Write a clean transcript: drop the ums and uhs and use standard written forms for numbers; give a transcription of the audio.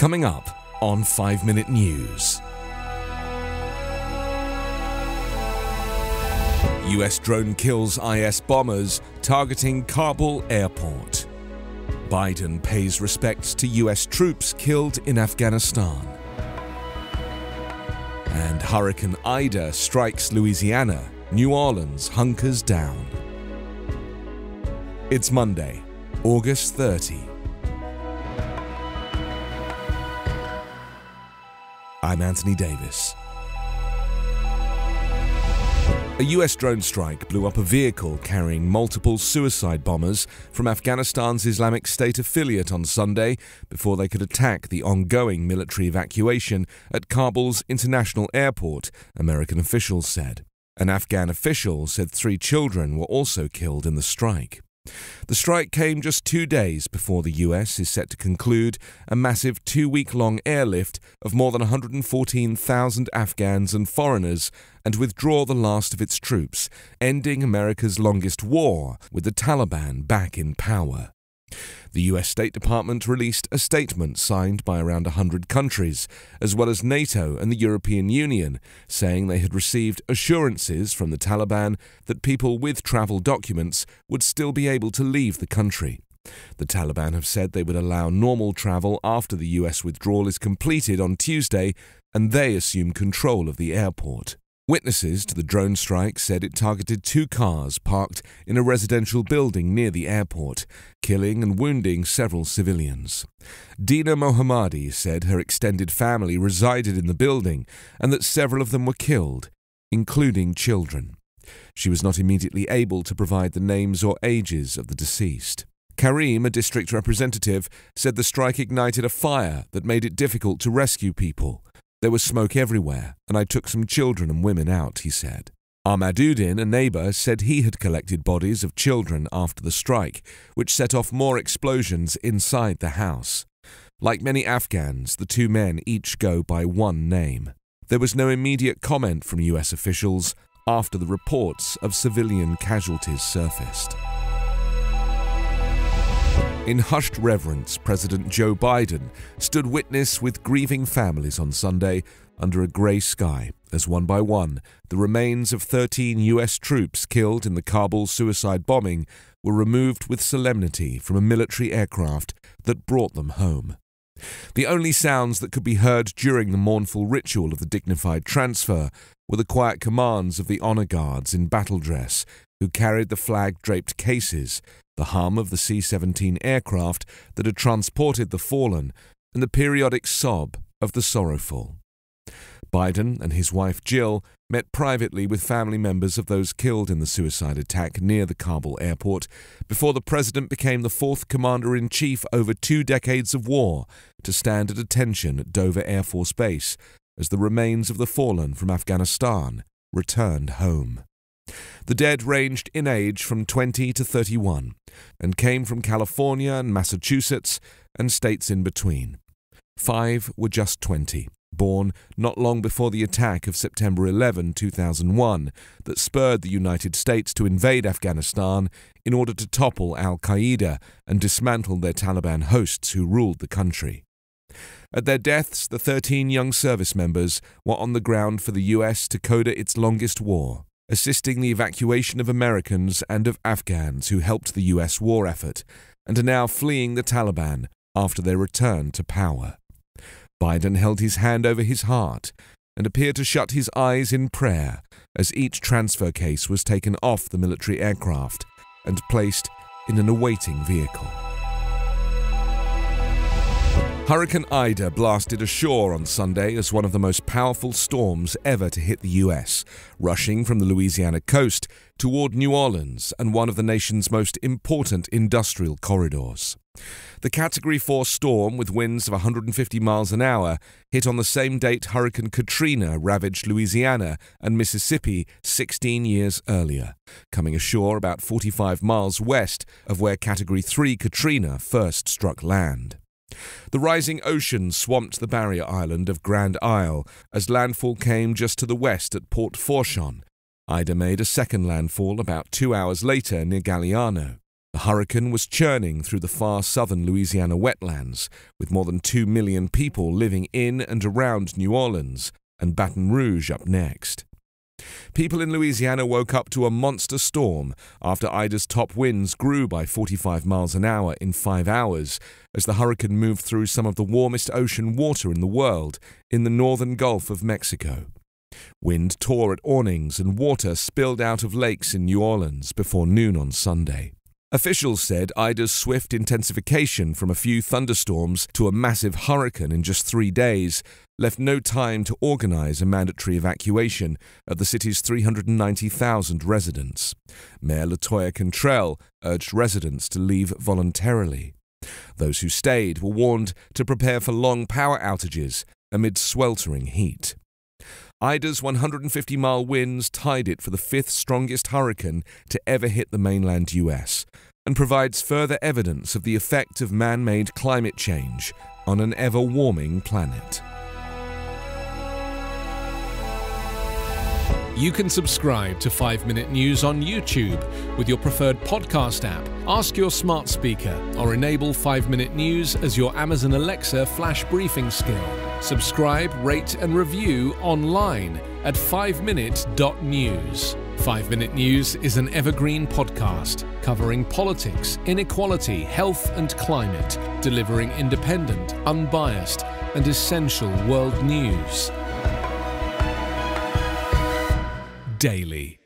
Coming up on 5 Minute News. US drone kills IS bombers targeting Kabul airport. Biden pays respects to US troops killed in Afghanistan. And Hurricane Ida strikes Louisiana. New Orleans hunkers down. It's Monday, August 30. I'm Anthony Davis. A US drone strike blew up a vehicle carrying multiple suicide bombers from Afghanistan's Islamic State affiliate on Sunday before they could attack the ongoing military evacuation at Kabul's international airport, American officials said. An Afghan official said 3 children were also killed in the strike. The strike came just 2 days before the US is set to conclude a massive 2-week-long airlift of more than 114,000 Afghans and foreigners and withdraw the last of its troops, ending America's longest war with the Taliban back in power. The US State Department released a statement signed by around 100 countries, as well as NATO and the European Union, saying they had received assurances from the Taliban that people with travel documents would still be able to leave the country. The Taliban have said they would allow normal travel after the US withdrawal is completed on Tuesday, and they assume control of the airport. Witnesses to the drone strike said it targeted 2 cars parked in a residential building near the airport, killing and wounding several civilians. Dina Mohammadi said her extended family resided in the building and that several of them were killed, including children. She was not immediately able to provide the names or ages of the deceased. Karim, a district representative, said the strike ignited a fire that made it difficult to rescue people. There was smoke everywhere, and I took some children and women out, he said. Ahmaduddin, a neighbor, said he had collected bodies of children after the strike, which set off more explosions inside the house. Like many Afghans, the 2 men each go by one name. There was no immediate comment from US officials after the reports of civilian casualties surfaced. In hushed reverence, President Joe Biden stood witness with grieving families on Sunday under a grey sky as one by one the remains of 13 US troops killed in the Kabul suicide bombing were removed with solemnity from a military aircraft that brought them home. The only sounds that could be heard during the mournful ritual of the dignified transfer were the quiet commands of the honor guards in battle dress who carried the flag-draped cases, the hum of the C-17 aircraft that had transported the fallen, and the periodic sob of the sorrowful. Biden and his wife Jill met privately with family members of those killed in the suicide attack near the Kabul airport before the president became the 4th commander-in-chief over 2 decades of war to stand at attention at Dover Air Force Base as the remains of the fallen from Afghanistan returned home. The dead ranged in age from 20 to 31 and came from California and Massachusetts and states in between. 5 were just 20, born not long before the attack of September 11, 2001, that spurred the United States to invade Afghanistan in order to topple al-Qaeda and dismantle their Taliban hosts who ruled the country. At their deaths, the 13 young service members were on the ground for the US to coder its longest war, assisting the evacuation of Americans and of Afghans who helped the US war effort, and are now fleeing the Taliban after their return to power. Biden held his hand over his heart and appeared to shut his eyes in prayer as each transfer case was taken off the military aircraft and placed in an awaiting vehicle. Hurricane Ida blasted ashore on Sunday as one of the most powerful storms ever to hit the US, rushing from the Louisiana coast toward New Orleans and one of the nation's most important industrial corridors. The Category 4 storm, with winds of 150 miles an hour, hit on the same date Hurricane Katrina ravaged Louisiana and Mississippi 16 years earlier, coming ashore about 45 miles west of where Category 3 Katrina first struck land. The rising ocean swamped the barrier island of Grand Isle as landfall came just to the west at Port Fourchon. Ida made a second landfall about 2 hours later near Galliano. The hurricane was churning through the far southern Louisiana wetlands, with more than 2 million people living in and around New Orleans, and Baton Rouge up next. People in Louisiana woke up to a monster storm after Ida's top winds grew by 45 miles an hour in 5 hours as the hurricane moved through some of the warmest ocean water in the world in the northern Gulf of Mexico. Wind tore at awnings and water spilled out of lakes in New Orleans before noon on Sunday. Officials said Ida's swift intensification from a few thunderstorms to a massive hurricane in just 3 days left no time to organize a mandatory evacuation of the city's 390,000 residents. Mayor LaToya Cantrell urged residents to leave voluntarily. Those who stayed were warned to prepare for long power outages amid sweltering heat. Ida's 150-mile winds tied it for the 5th strongest hurricane to ever hit the mainland U.S. and provides further evidence of the effect of man-made climate change on an ever-warming planet. You can subscribe to 5 Minute News on YouTube with your preferred podcast app. Ask your smart speaker or enable 5 Minute News as your Amazon Alexa flash briefing skill. Subscribe, rate and review online at 5minute.news. 5 Minute News is an evergreen podcast covering politics, inequality, health and climate, delivering independent, unbiased and essential world news. Daily.